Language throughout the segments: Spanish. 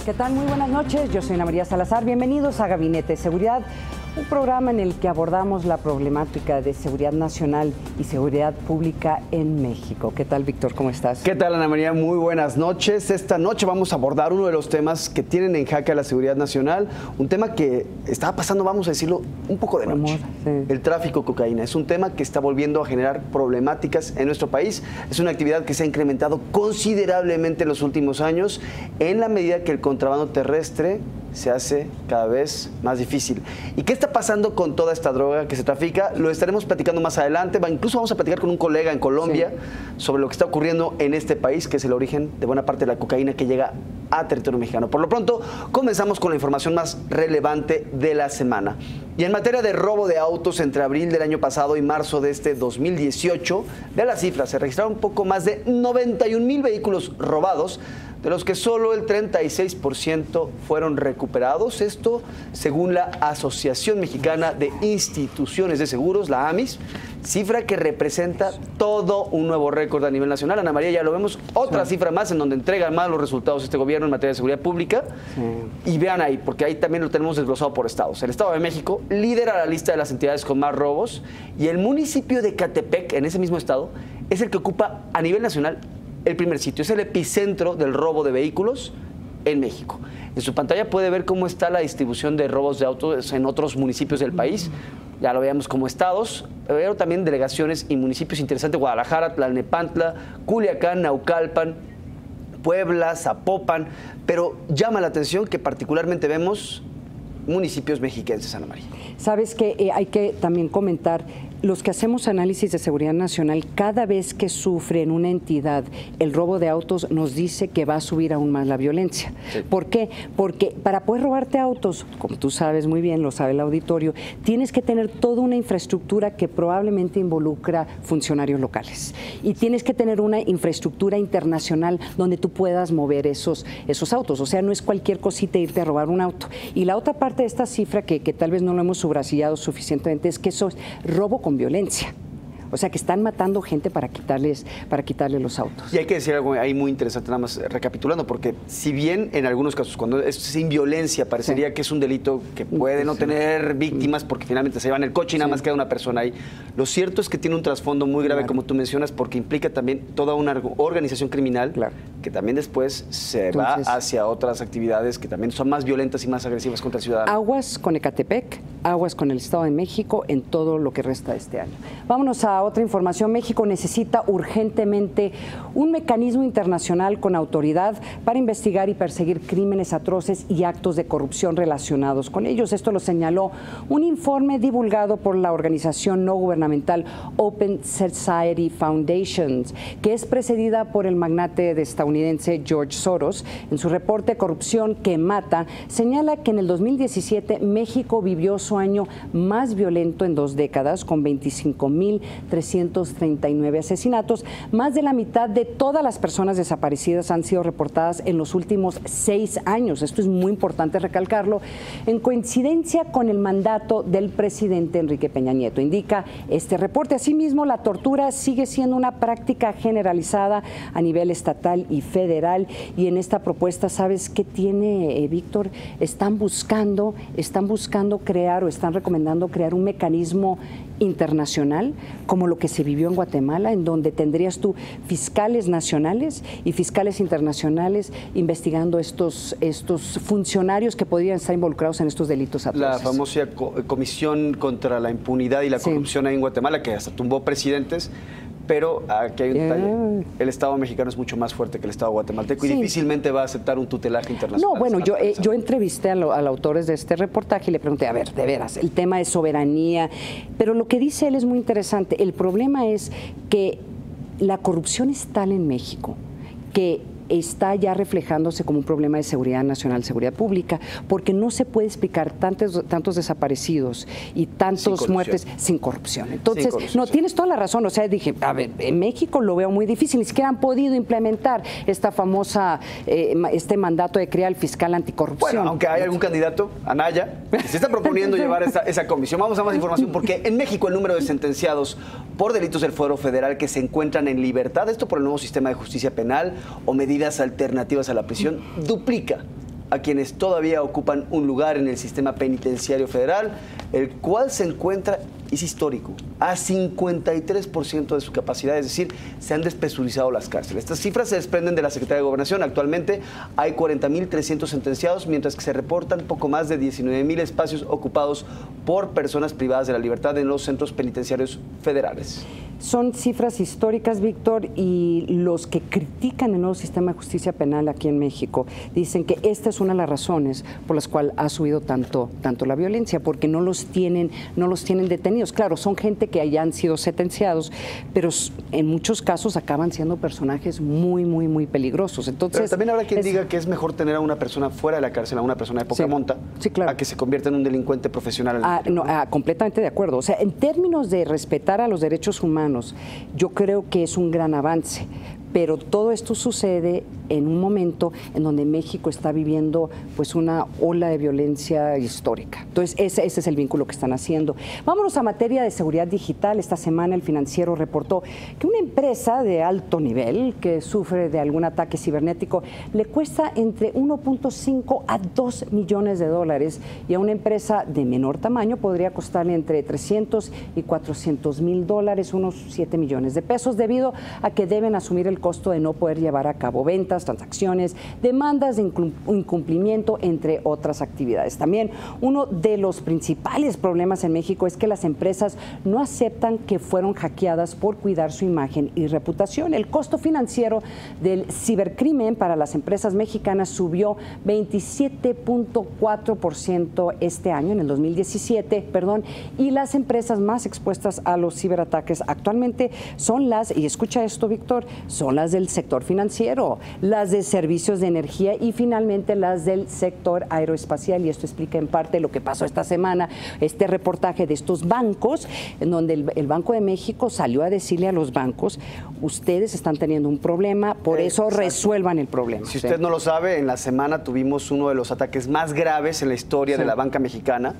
¿Qué tal? Muy buenas noches. Yo soy Ana María Salazar. Bienvenidos a Gabinete de Seguridad, un programa en el que abordamos la problemática de seguridad nacional y seguridad pública en México. ¿Qué tal, Víctor? ¿Cómo estás? ¿Qué tal, Ana María? Muy buenas noches. Esta noche vamos a abordar uno de los temas que tienen en jaque a la seguridad nacional, un tema que está pasando, vamos a decirlo, un poco de noche. Sí. El tráfico de cocaína. Es un tema que está volviendo a generar problemáticas en nuestro país. Es una actividad que se ha incrementado considerablemente en los últimos años, en la medida que el contrabando terrestre se hace cada vez más difícil. ¿Y qué está pasando con toda esta droga que se trafica? Lo estaremos platicando más adelante. Incluso vamos a platicar con un colega en Colombia sobre lo que está ocurriendo en este país, que es el origen de buena parte de la cocaína que llega a territorio mexicano. Por lo pronto, comenzamos con la información más relevante de la semana. Y en materia de robo de autos, entre abril del año pasado y marzo de este 2018, de las cifras, se registraron un poco más de 91,000 vehículos robados, de los que solo el 36% fueron recuperados. Esto según la Asociación Mexicana de Instituciones de Seguros, la AMIS, cifra que representa todo un nuevo récord a nivel nacional. Ana María, ya lo vemos, otra cifra más en donde entrega más los resultados este gobierno en materia de seguridad pública. Y vean ahí, porque ahí también lo tenemos desglosado por estados. El Estado de México lidera la lista de las entidades con más robos y el municipio de Ecatepec, en ese mismo estado, es el que ocupa a nivel nacional el primer sitio. Es el epicentro del robo de vehículos en México. En su pantalla puede ver cómo está la distribución de robos de autos en otros municipios del país. Ya lo veíamos como estados, pero también delegaciones y municipios interesantes: Guadalajara, Tlalnepantla, Culiacán, Naucalpan, Puebla, Zapopan. Pero llama la atención que particularmente vemos municipios mexiquenses, Ana María. Sabes que hay que también comentar, los que hacemos análisis de seguridad nacional, cada vez que sufre en una entidad el robo de autos, nos dice que va a subir aún más la violencia. Sí. ¿Por qué? Porque para poder robarte autos, como tú sabes muy bien, lo sabe el auditorio, tienes que tener toda una infraestructura que probablemente involucra funcionarios locales. Y tienes que tener una infraestructura internacional donde tú puedas mover esos autos. O sea, no es cualquier cosita irte a robar un auto. Y la otra parte de esta cifra, que tal vez no lo hemos subrayado suficientemente, es que eso es robo con violencia. O sea, que están matando gente para quitarles los autos. Y hay que decir algo ahí muy interesante, nada más recapitulando, porque si bien en algunos casos, cuando es sin violencia, parecería que es un delito que puede no tener víctimas porque finalmente se llevan el coche y nada más queda una persona ahí, lo cierto es que tiene un trasfondo muy grave, como tú mencionas, porque implica también toda una organización criminal que también después se va hacia otras actividades que también son más violentas y más agresivas contra el ciudadano. Aguas con Ecatepec, aguas con el Estado de México en todo lo que resta de este año. Vámonos a otra información. México necesita urgentemente un mecanismo internacional con autoridad para investigar y perseguir crímenes atroces y actos de corrupción relacionados con ellos. Esto lo señaló un informe divulgado por la organización no gubernamental Open Society Foundation, que es presidida por el magnate estadounidense George Soros. En su reporte Corrupción que Mata, señala que en el 2017 México vivió su año más violento en 2 décadas, con 25,339 asesinatos. Más de la mitad de todas las personas desaparecidas han sido reportadas en los últimos 6 años. Esto es muy importante recalcarlo, en coincidencia con el mandato del presidente Enrique Peña Nieto, indica este reporte. Asimismo, la tortura sigue siendo una práctica generalizada a nivel estatal y federal, y en esta propuesta, ¿sabes qué tiene, Víctor? Están buscando crear, o están recomendando crear un mecanismo internacional como lo que se vivió en Guatemala, en donde tendrías tú fiscales nacionales y fiscales internacionales investigando estos funcionarios que podrían estar involucrados en estos delitos atroces. La famosa Comisión contra la Impunidad y la Corrupción ahí en Guatemala, que hasta tumbó presidentes. Pero aquí hay un detalle: el Estado mexicano es mucho más fuerte que el Estado guatemalteco y difícilmente va a aceptar un tutelaje internacional. No, bueno, yo entrevisté a los autores de este reportaje y le pregunté, a ver, de veras, el tema de soberanía, pero lo que dice él es muy interesante. El problema es que la corrupción es tal en México que está ya reflejándose como un problema de seguridad nacional, seguridad pública, porque no se puede explicar tantos desaparecidos y tantas muertes sin corrupción. Entonces, no, tienes toda la razón. O sea, dije, a ver, en México lo veo muy difícil, ni siquiera han podido implementar esta famosa, este mandato de crear el fiscal anticorrupción. Bueno, aunque hay algún candidato, Anaya, que se está proponiendo llevar esa comisión. Vamos a más información, porque en México el número de sentenciados por delitos del fuero federal que se encuentran en libertad, esto por el nuevo sistema de justicia penal o medidas alternativas a la prisión, duplica a quienes todavía ocupan un lugar en el sistema penitenciario federal, el cual se encuentra, es histórico, a 53% de su capacidad, es decir, se han despresurizado las cárceles. Estas cifras se desprenden de la Secretaría de Gobernación. Actualmente hay 40.300 sentenciados, mientras que se reportan poco más de 19.000 espacios ocupados por personas privadas de la libertad en los centros penitenciarios federales. Son cifras históricas, Víctor, y los que critican el nuevo sistema de justicia penal aquí en México dicen que esta es una de las razones por las cuales ha subido tanto la violencia, porque no los tienen detenidos. Claro, son gente que hayan sido sentenciados, pero en muchos casos acaban siendo personajes muy peligrosos. Entonces, pero también habrá quien diga que es mejor tener a una persona fuera de la cárcel, a una persona de poca monta, claro, a que se convierta en un delincuente profesional. Completamente de acuerdo. O sea, en términos de respetar a los derechos humanos, yo creo que es un gran avance, pero todo esto sucede en un momento en donde México está viviendo pues una ola de violencia histórica. Entonces, ese es el vínculo que están haciendo. Vámonos a materia de seguridad digital. Esta semana El Financiero reportó que una empresa de alto nivel que sufre de algún ataque cibernético le cuesta entre 1.5 a 2 millones de dólares, y a una empresa de menor tamaño podría costarle entre 300 y 400 mil dólares, unos 7 millones de pesos, debido a que deben asumir el costo de no poder llevar a cabo ventas, transacciones, demandas de incumplimiento, entre otras actividades. También uno de los principales problemas en México es que las empresas no aceptan que fueron hackeadas por cuidar su imagen y reputación. El costo financiero del cibercrimen para las empresas mexicanas subió 27.4% este año, en el 2017, y las empresas más expuestas a los ciberataques actualmente son las, y escucha esto, Víctor, son las del sector financiero, las de servicios de energía y finalmente las del sector aeroespacial. Y esto explica en parte lo que pasó esta semana, este reportaje de estos bancos, en donde el Banco de México salió a decirle a los bancos: ustedes están teniendo un problema, por eso resuelvan el problema. Si usted no lo sabe, en la semana tuvimos uno de los ataques más graves en la historia de la banca mexicana.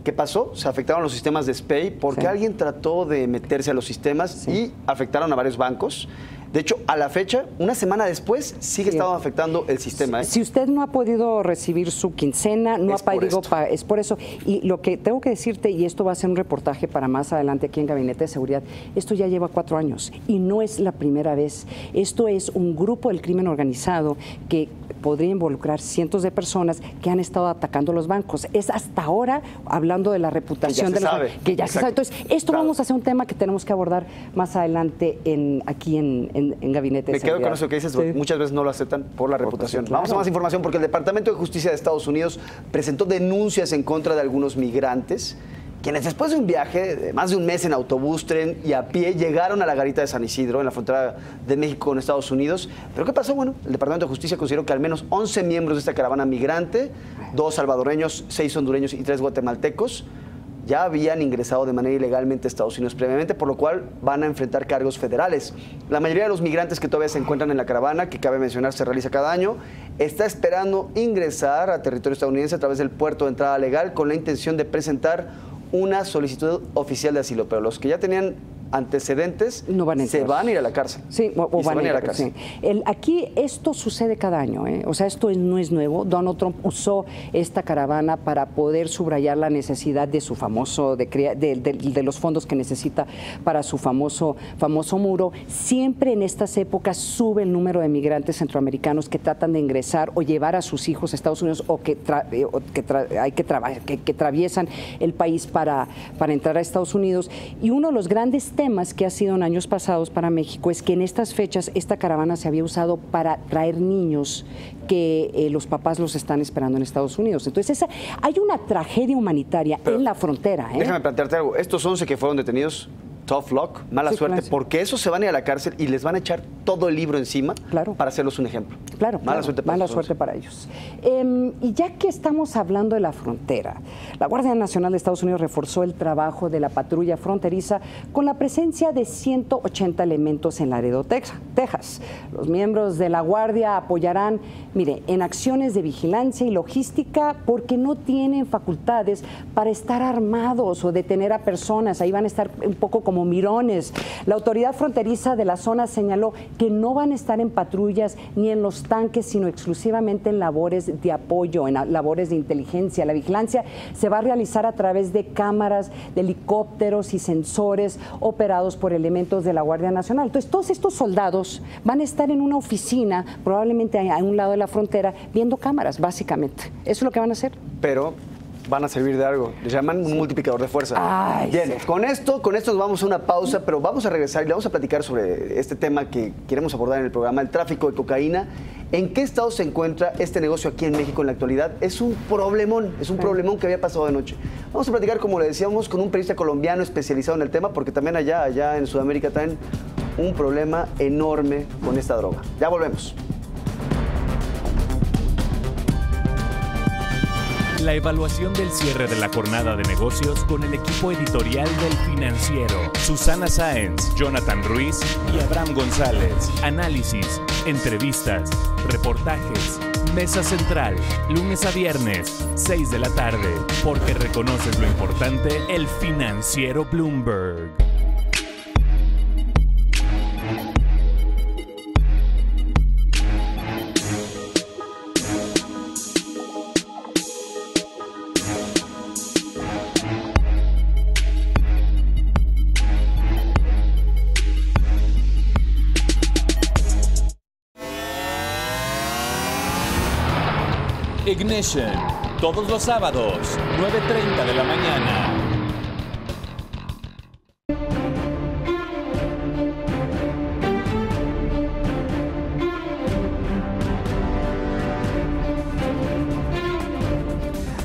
¿Qué pasó? Se afectaron los sistemas de SPEI porque alguien trató de meterse a los sistemas y afectaron a varios bancos. De hecho, a la fecha, una semana después, sigue estando afectando el sistema. Si usted no ha podido recibir su quincena, no ha podido pagar, es por eso. Y lo que tengo que decirte, y esto va a ser un reportaje para más adelante aquí en Gabinete de Seguridad, esto ya lleva 4 años y no es la primera vez. Esto es un grupo del crimen organizado que podría involucrar cientos de personas que han estado atacando los bancos. Es hasta ahora, hablando de la reputación de los bancos, que ya se sabe. Entonces, esto vamos a hacer un tema que tenemos que abordar más adelante aquí en Gabinete de Seguridad. Me quedo con eso que dices, muchas veces no lo aceptan por la reputación. Vamos a más información, porque el Departamento de Justicia de Estados Unidos presentó denuncias en contra de algunos migrantes, quienes después de un viaje de más de un mes en autobús, tren y a pie llegaron a la garita de San Isidro, en la frontera de México con Estados Unidos. ¿Pero qué pasó? Bueno, el Departamento de Justicia consideró que al menos 11 miembros de esta caravana migrante, 2 salvadoreños, 6 hondureños y 3 guatemaltecos, ya habían ingresado de manera ilegalmente a Estados Unidos previamente, por lo cual van a enfrentar cargos federales. La mayoría de los migrantes que todavía se encuentran en la caravana, que cabe mencionar se realiza cada año, está esperando ingresar a territorio estadounidense a través del puerto de entrada legal con la intención de presentar una solicitud oficial de asilo, pero los que ya tenían antecedentes no van a se van a ir a la cárcel. Sí, o van a ir a la cárcel. Sí. Aquí esto sucede cada año, o sea, esto no es nuevo. Donald Trump usó esta caravana para poder subrayar la necesidad de su famoso, de los fondos que necesita para su famoso muro. Siempre en estas épocas sube el número de migrantes centroamericanos que tratan de ingresar o llevar a sus hijos a Estados Unidos, o que traviesan el país para entrar a Estados Unidos. Y uno de los grandes temas que ha sido en años pasados para México es que en estas fechas esta caravana se había usado para traer niños que los papás los están esperando en Estados Unidos. Entonces hay una tragedia humanitaria en la frontera. Déjame plantearte algo. Estos 11 que fueron detenidos, tough luck, mala suerte, porque esos se van a ir a la cárcel y les van a echar todo el libro encima para hacerlos un ejemplo. Mala suerte para ellos. Y ya que estamos hablando de la frontera, la Guardia Nacional de Estados Unidos reforzó el trabajo de la patrulla fronteriza con la presencia de 180 elementos en Laredo, Texas. Los miembros de la Guardia apoyarán, en acciones de vigilancia y logística, porque no tienen facultades para estar armados o detener a personas. Ahí van a estar un poco como como mirones. La autoridad fronteriza de la zona señaló que no van a estar en patrullas ni en los tanques, sino exclusivamente en labores de apoyo, en labores de inteligencia. La vigilancia se va a realizar a través de cámaras, de helicópteros y sensores operados por elementos de la Guardia Nacional. Entonces, todos estos soldados van a estar en una oficina, probablemente a un lado de la frontera, viendo cámaras, básicamente. Eso es lo que van a hacer. Pero van a servir de algo. Les llaman un multiplicador de fuerza. Ay, bien, sí. con esto nos vamos a una pausa, pero vamos a regresar y le vamos a platicar sobre este tema que queremos abordar en el programa, el tráfico de cocaína. ¿En qué estado se encuentra este negocio aquí en México en la actualidad? Es un problemón que había pasado de noche. Vamos a platicar, como le decíamos, con un periodista colombiano especializado en el tema, porque también allá en Sudamérica traen un problema enorme con esta droga. Ya volvemos. La evaluación del cierre de la jornada de negocios con el equipo editorial del Financiero. Susana Sáenz, Jonathan Ruiz y Abraham González. Análisis, entrevistas, reportajes. Mesa central, lunes a viernes, 6 de la tarde. Porque reconoces lo importante, el Financiero Bloomberg. Ignition, todos los sábados, 9:30 de la mañana.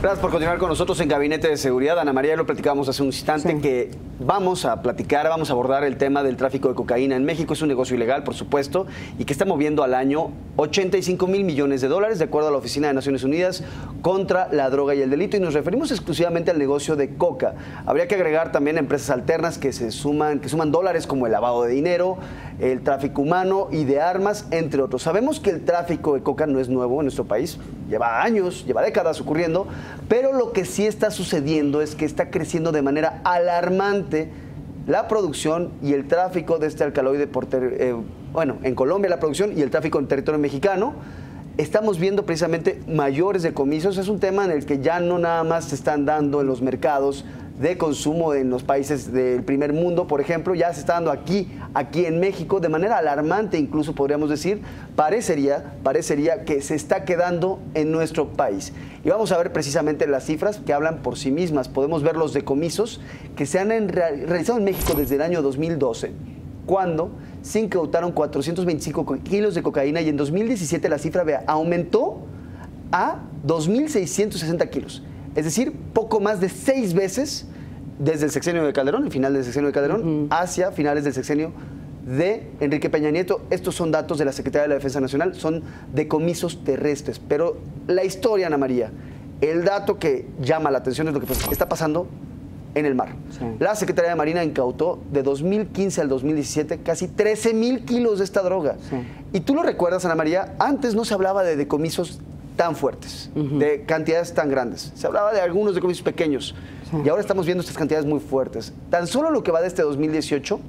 Gracias por continuar con nosotros en Gabinete de Seguridad. Ana María, lo platicábamos hace un instante, que vamos a abordar el tema del tráfico de cocaína en México. Es un negocio ilegal, por supuesto, y que está moviendo al año 85,000 millones de dólares, de acuerdo a la Oficina de Naciones Unidas contra la Droga y el Delito, y nos referimos exclusivamente al negocio de coca. Habría que agregar también empresas alternas que suman dólares, como el lavado de dinero, el tráfico humano y de armas, entre otros. Sabemos que el tráfico de coca no es nuevo en nuestro país, lleva años, lleva décadas ocurriendo, pero lo que sí está sucediendo es que está creciendo de manera alarmante la producción y el tráfico de este alcaloide en Colombia la producción y el tráfico en territorio mexicano. Estamos viendo precisamente mayores decomisos. Es un tema en el que ya no nada más se están dando en los mercados de consumo en los países del primer mundo, por ejemplo, ya se está dando aquí en México, de manera alarmante incluso podríamos decir, parecería que se está quedando en nuestro país. Y vamos a ver precisamente las cifras que hablan por sí mismas. Podemos ver los decomisos que se han realizado en México desde el año 2012, cuando se incautaron 425 kilos de cocaína, y en 2017 la cifra aumentó a 2.660 kilos. Es decir, poco más de 6 veces desde el sexenio de Calderón, el final del sexenio de Calderón, hacia finales del sexenio de Enrique Peña Nieto. Estos son datos de la Secretaría de la Defensa Nacional, son decomisos terrestres. Pero la historia, Ana María, el dato que llama la atención es lo que está pasando en el mar. Sí. La Secretaría de Marina incautó de 2015 al 2017 casi 13,000 kilos de esta droga. Sí. Y tú lo recuerdas, Ana María, antes no se hablaba de decomisos tan fuertes, de cantidades tan grandes. Se hablaba de algunos decomisos pequeños, y ahora estamos viendo estas cantidades muy fuertes. Tan solo lo que va de este 2018,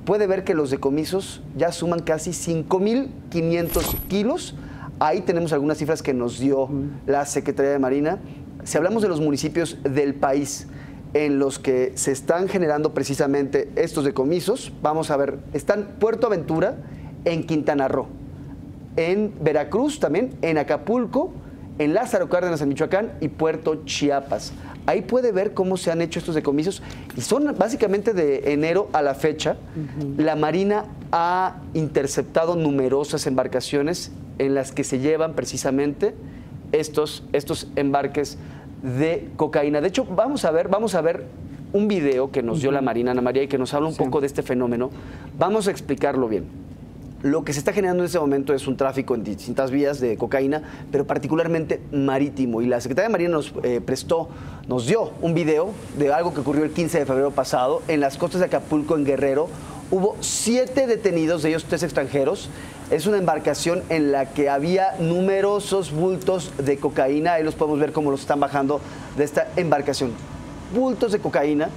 puede ver que los decomisos ya suman casi 5,500 kilos. Ahí tenemos algunas cifras que nos dio la Secretaría de Marina. Si hablamos de los municipios del país en los que se están generando precisamente estos decomisos, vamos a ver, están Puerto Aventura, en Quintana Roo, en Veracruz también, en Acapulco, en Lázaro Cárdenas, en Michoacán, y Puerto Chiapas. Ahí puede ver cómo se han hecho estos decomisos, y son básicamente de enero a la fecha. La Marina ha interceptado numerosas embarcaciones en las que se llevan precisamente estos embarques de cocaína. De hecho, vamos a ver un video que nos dio la Marina, Ana María, y que nos habla un poco de este fenómeno. Vamos a explicarlo bien. Lo que se está generando en este momento es un tráfico en distintas vías de cocaína, pero particularmente marítimo. Y la Secretaría de Marina nos dio un video de algo que ocurrió el 15 de febrero pasado en las costas de Acapulco, en Guerrero. Hubo 7 detenidos, de ellos 3 extranjeros. Es una embarcación en la que había numerosos bultos de cocaína. Ahí los podemos ver cómo los están bajando de esta embarcación. Bultos de cocaína.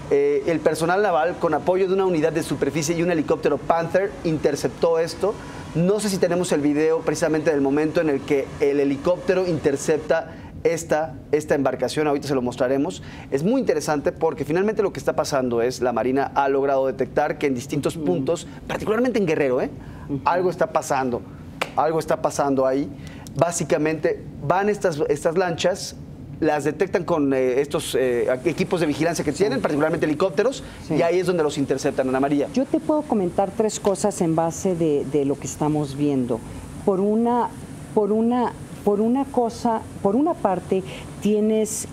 El personal naval, con apoyo de una unidad de superficie y un helicóptero Panther, interceptó esto. No sé si tenemos el video precisamente del momento en el que el helicóptero intercepta esta embarcación, ahorita se lo mostraremos. Es muy interesante porque finalmente lo que está pasando es la Marina ha logrado detectar que en distintos puntos, particularmente en Guerrero, algo está pasando ahí. Básicamente van estas lanchas, las detectan con estos equipos de vigilancia que tienen, particularmente helicópteros, y ahí es donde los interceptan, Ana María. Yo te puedo comentar 3 cosas en base de lo que estamos viendo. Por una parte, tienes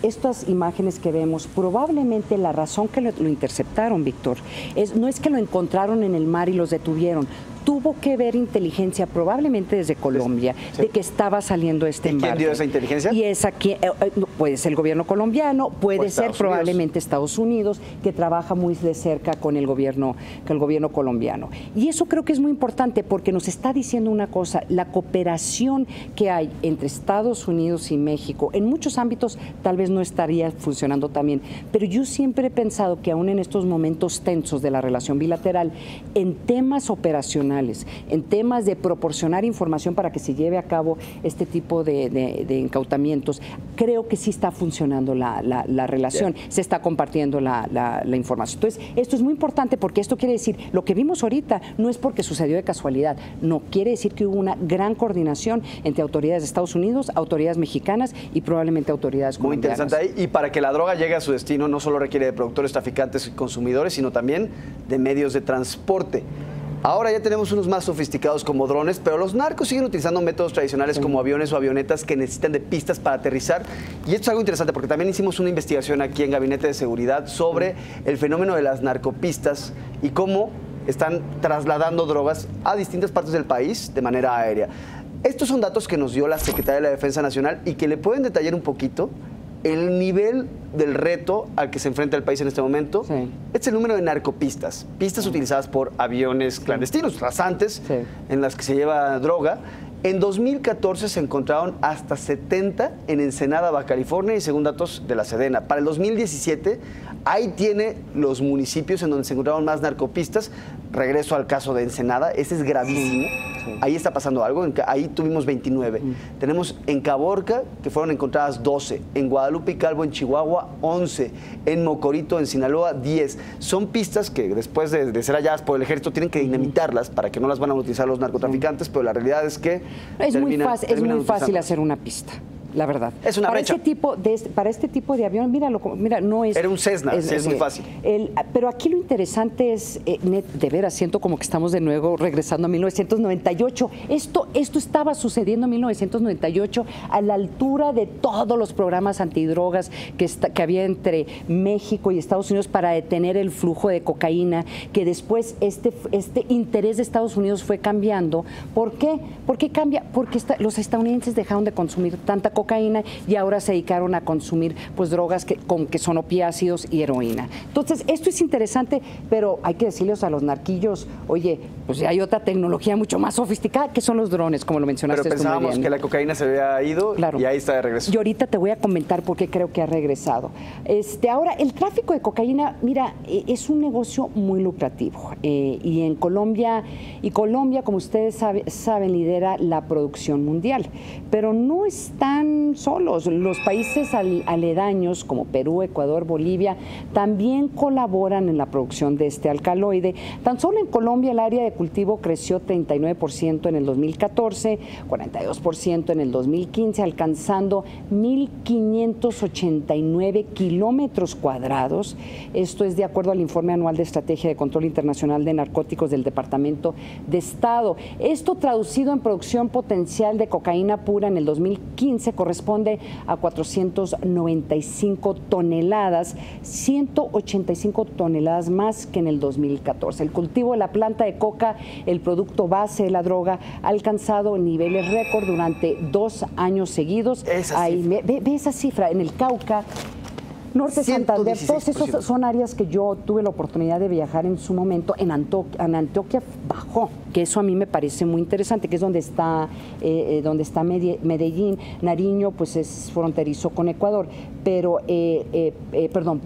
estas imágenes que vemos. Probablemente la razón que lo interceptaron, Víctor, no es que lo encontraron en el mar y los detuvieron. Tuvo que ver inteligencia, probablemente desde Colombia, de que estaba saliendo este embarque. ¿Quién dio esa inteligencia? Y esa puede ser el gobierno colombiano, puede ser probablemente Estados Unidos, que trabaja muy de cerca con el gobierno colombiano. Y eso creo que es muy importante porque nos está diciendo una cosa: la cooperación que hay entre Estados Unidos y México, en muchos ámbitos tal vez no estaría funcionando tan bien, pero yo siempre he pensado que aún en estos momentos tensos de la relación bilateral, en temas operacionales, en temas de proporcionar información para que se lleve a cabo este tipo de incautamientos, creo que sí está funcionando la relación, se está compartiendo la información. Entonces, esto es muy importante porque esto quiere decir, lo que vimos ahorita no es porque sucedió de casualidad, no, quiere decir que hubo una gran coordinación entre autoridades de Estados Unidos, autoridades mexicanas y probablemente autoridades colombianas. Muy interesante ahí, y para que la droga llegue a su destino no solo requiere de productores, traficantes y consumidores, sino también de medios de transporte. Ahora ya tenemos unos más sofisticados como drones, pero los narcos siguen utilizando métodos tradicionales como aviones o avionetas que necesitan de pistas para aterrizar. Y esto es algo interesante porque también hicimos una investigación aquí en Gabinete de Seguridad sobre el fenómeno de las narcopistas y cómo están trasladando drogas a distintas partes del país de manera aérea. Estos son datos que nos dio la Secretaría de la Defensa Nacional y que le pueden detallar un poquito el nivel del reto al que se enfrenta el país en este momento. Este es el número de narcopistas, pistas utilizadas por aviones clandestinos, rasantes, en las que se lleva droga. En 2014 se encontraron hasta 70 en Ensenada, Baja California, y según datos de la Sedena. Para el 2017, ahí tiene los municipios en donde se encontraron más narcopistas. Regreso al caso de Ensenada, ese es gravísimo. Ahí está pasando algo, ahí tuvimos 29. Tenemos en Caborca, que fueron encontradas 12, en Guadalupe y Calvo, en Chihuahua, 11, en Mocorito, en Sinaloa, 10. Son pistas que después de ser halladas por el ejército tienen que dinamitarlas para que no las van a utilizar los narcotraficantes, pero la realidad es que es muy fácil hacer una pista. La verdad. Es una brecha. Para este tipo de avión, mira, no es... Era un Cessna, es muy fácil. Pero aquí lo interesante es, de veras, siento como que estamos de nuevo regresando a 1998. Esto estaba sucediendo en 1998 a la altura de todos los programas antidrogas que había entre México y Estados Unidos para detener el flujo de cocaína, que después este interés de Estados Unidos fue cambiando. ¿Por qué? ¿Por qué cambia? Porque los estadounidenses dejaron de consumir tanta cocaína y ahora se dedicaron a consumir pues drogas que son opiáceos y heroína. Entonces, esto es interesante, pero hay que decirles a los narquillos, oye, pues hay otra tecnología mucho más sofisticada que son los drones, como lo mencionaste. Pero pensábamos que la cocaína se había ido, claro, y ahí está de regreso. Y ahorita te voy a comentar por qué creo que ha regresado. Ahora, el tráfico de cocaína, mira, es un negocio muy lucrativo. Y en Colombia, como ustedes saben, lidera la producción mundial. Pero no están solos. Los países aledaños como Perú, Ecuador, Bolivia también colaboran en la producción de este alcaloide. Tan solo en Colombia el área de cultivo creció 39% en el 2014, 42% en el 2015, alcanzando 1.589 kilómetros cuadrados. Esto es de acuerdo al informe anual de Estrategia de Control Internacional de Narcóticos del Departamento de Estado. Esto traducido en producción potencial de cocaína pura en el 2015 corresponde a 495 toneladas, 185 toneladas más que en el 2014. El cultivo de la planta de coca, el producto base de la droga, ha alcanzado niveles récord durante 2 años seguidos. Ve esa cifra en el Cauca. Norte Santander, todos 116%. esos son áreas que yo tuve la oportunidad de viajar en su momento. En Antioquia bajó, que eso a mí me parece muy interesante, que es donde está Medellín. Nariño pues es fronterizo con Ecuador, pero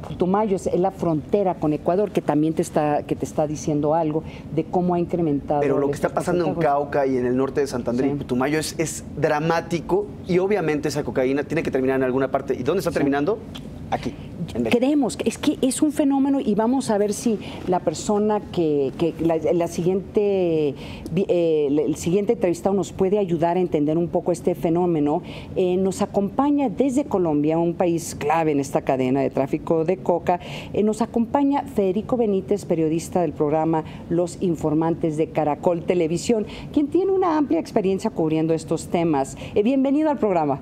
Putumayo es la frontera con Ecuador, que también te está diciendo algo de cómo ha incrementado. Pero lo que está pasando en Cauca y en el norte de Santander y Putumayo es dramático, y obviamente esa cocaína tiene que terminar en alguna parte. ¿Y dónde está terminando? Aquí. Creemos que es un fenómeno, y vamos a ver si la persona el siguiente entrevistado nos puede ayudar a entender un poco este fenómeno. Nos acompaña desde Colombia, un país clave en esta cadena de tráfico de coca. Nos acompaña Federico Benítez, periodista del programa Los Informantes de Caracol Televisión, quien tiene una amplia experiencia cubriendo estos temas. Bienvenido al programa.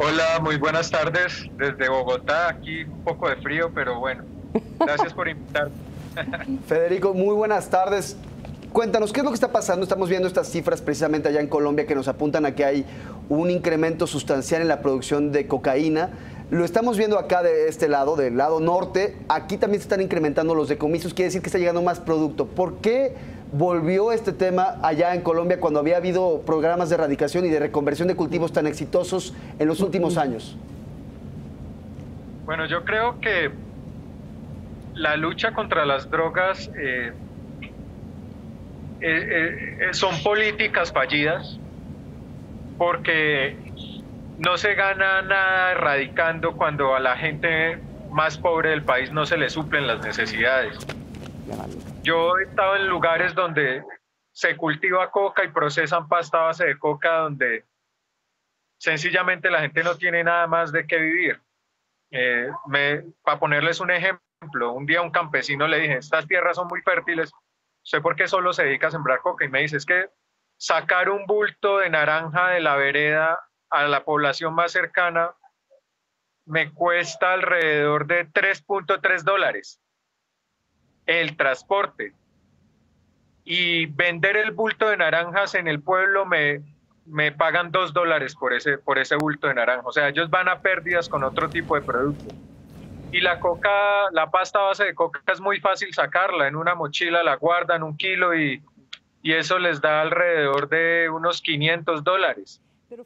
Hola, muy buenas tardes desde Bogotá, aquí un poco de frío, pero bueno, gracias por invitarme. Federico, muy buenas tardes. Cuéntanos, ¿qué es lo que está pasando? Estamos viendo estas cifras precisamente allá en Colombia que nos apuntan a que hay un incremento sustancial en la producción de cocaína. Lo estamos viendo acá de este lado, del lado norte. Aquí también se están incrementando los decomisos, quiere decir que está llegando más producto. ¿Por qué volvió este tema allá en Colombia cuando había habido programas de erradicación y de reconversión de cultivos tan exitosos en los últimos años? Bueno, yo creo que la lucha contra las drogas son políticas fallidas, porque no se gana nada erradicando cuando a la gente más pobre del país no se le suplen las necesidades. Yo he estado en lugares donde se cultiva coca y procesan pasta a base de coca, donde sencillamente la gente no tiene nada más de qué vivir. Para ponerles un ejemplo, un día a un campesino le dije: estas tierras son muy fértiles, ¿usted por qué solo se dedica a sembrar coca? Y me dice: es que sacar un bulto de naranja de la vereda a la población más cercana me cuesta alrededor de $3.3 el transporte, y vender el bulto de naranjas en el pueblo me pagan $2 por ese bulto de naranja. O sea, ellos van a pérdidas con otro tipo de producto. Y la pasta a base de coca es muy fácil sacarla. En una mochila la guardan 1 kilo y eso les da alrededor de unos $500. Pero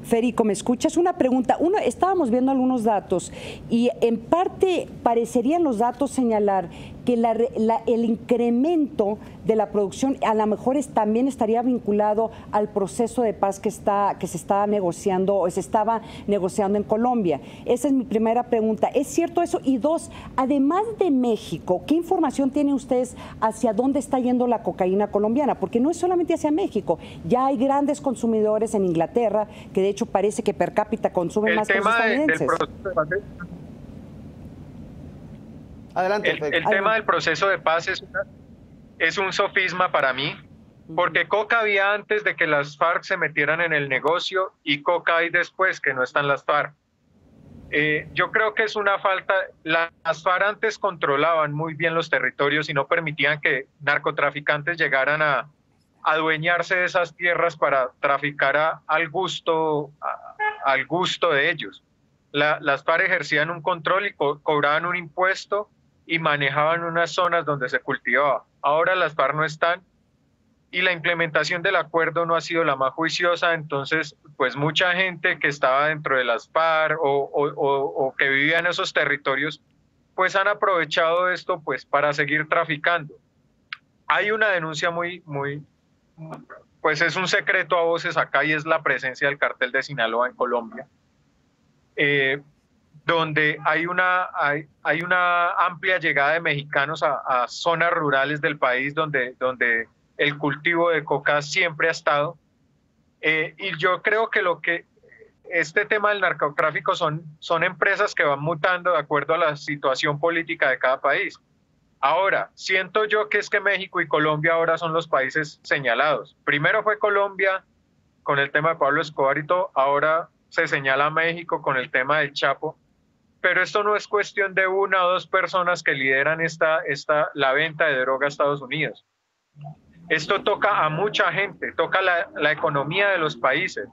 Federico, ¿me escuchas? Una pregunta. Estábamos viendo algunos datos y en parte parecerían los datos señalar que el incremento de la producción a lo mejor también estaría vinculado al proceso de paz que se estaba negociando o se estaba negociando en Colombia. Esa es mi primera pregunta. ¿Es cierto eso? Y dos, además de México, ¿qué información tienen ustedes hacia dónde está yendo la cocaína colombiana? Porque no es solamente hacia México, ya hay grandes consumidores en Inglaterra, que de hecho parece que per cápita consumen más que los estadounidenses. Adelante, el tema del proceso de paz es un sofisma para mí, porque coca había antes de que las FARC se metieran en el negocio y coca hay después que no están las FARC. Yo creo que es una falta. Las FARC antes controlaban muy bien los territorios y no permitían que narcotraficantes llegaran a adueñarse de esas tierras para traficar al gusto de ellos. Las FARC ejercían un control y cobraban un impuesto y manejaban unas zonas donde se cultivaba. Ahora las FARC no están y la implementación del acuerdo no ha sido la más juiciosa. Entonces, pues mucha gente que estaba dentro de las FARC o que vivía en esos territorios, pues han aprovechado esto pues para seguir traficando. Hay una denuncia pues es un secreto a voces acá, y es la presencia del cartel de Sinaloa en Colombia, donde hay una amplia llegada de mexicanos a zonas rurales del país donde el cultivo de coca siempre ha estado. Y yo creo que este tema del narcotráfico son empresas que van mutando de acuerdo a la situación política de cada país. Ahora, siento yo que es que México y Colombia ahora son los países señalados. Primero fue Colombia con el tema de Pablo Escobar y todo, ahora se señala a México con el tema del Chapo, pero esto no es cuestión de 1 o 2 personas que lideran la venta de droga a Estados Unidos. Esto toca a mucha gente, toca la economía de los países.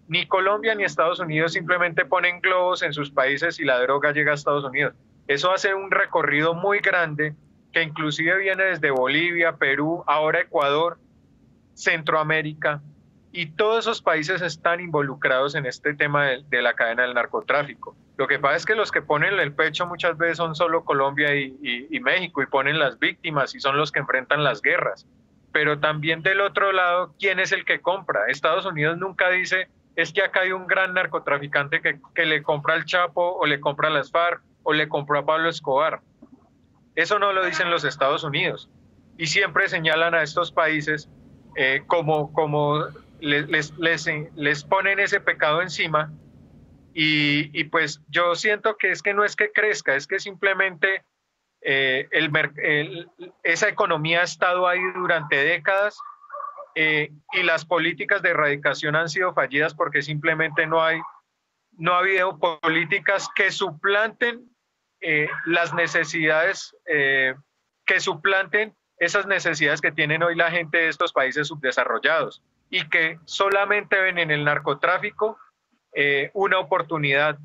Ni Colombia ni Estados Unidos simplemente ponen globos en sus países y la droga llega a Estados Unidos. Eso hace un recorrido muy grande que inclusive viene desde Bolivia, Perú, ahora Ecuador, Centroamérica, y todos esos países están involucrados en este tema de la cadena del narcotráfico. Lo que pasa es que los que ponen el pecho muchas veces son solo Colombia y México, y ponen las víctimas y son los que enfrentan las guerras. Pero también del otro lado, ¿quién es el que compra? Estados Unidos nunca dice, es que acá hay un gran narcotraficante que le compra al Chapo, o le compra a las FARC, o le compró a Pablo Escobar. Eso no lo dicen los Estados Unidos. Y siempre señalan a estos países como les ponen ese pecado encima. Y pues yo siento que no es que crezca, es que simplemente esa economía ha estado ahí durante décadas, y las políticas de erradicación han sido fallidas porque simplemente no ha habido políticas que suplanten las necesidades, que suplanten esas necesidades que tienen hoy la gente de estos países subdesarrollados, y que solamente ven en el narcotráfico una oportunidad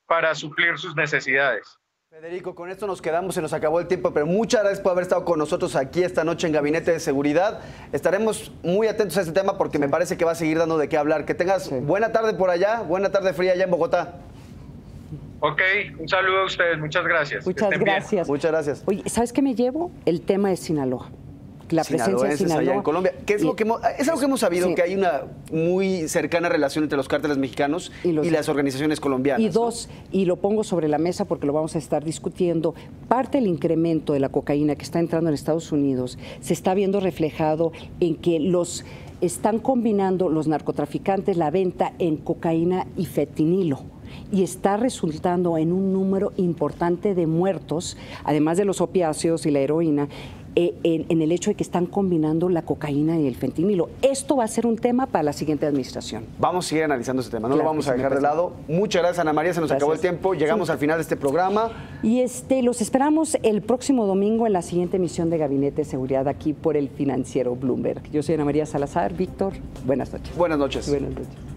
para suplir sus necesidades. Federico, con esto nos quedamos, se nos acabó el tiempo, pero muchas gracias por haber estado con nosotros aquí esta noche en Gabinete de Seguridad. Estaremos muy atentos a este tema porque me parece que va a seguir dando de qué hablar. Que tengas buena tarde por allá, buena tarde fría allá en Bogotá. Ok, un saludo a ustedes, muchas gracias. Muchas gracias. Muchas gracias. Oye, ¿sabes qué me llevo? El tema de Sinaloa. La presencia de Sinaloa allá en Colombia. ¿Qué es, es algo que hemos sabido, sí, que hay una muy cercana relación entre los cárteles mexicanos y las organizaciones colombianas? Y dos, ¿no? Y lo pongo sobre la mesa porque lo vamos a estar discutiendo, parte del incremento de la cocaína que está entrando en Estados Unidos se está viendo reflejado en que están combinando los narcotraficantes la venta en cocaína y fentanilo. Y está resultando en un número importante de muertos, además de los opiáceos y la heroína, en el hecho de que están combinando la cocaína y el fentanilo. Esto va a ser un tema para la siguiente administración. Vamos a seguir analizando este tema, no lo vamos a dejar de lado. Muchas gracias, Ana María, se nos acabó el tiempo, llegamos al final de este programa. Y los esperamos el próximo domingo en la siguiente emisión de Gabinete de Seguridad aquí por el financiero Bloomberg. Yo soy Ana María Salazar. Víctor, buenas noches. Buenas noches. Buenas noches.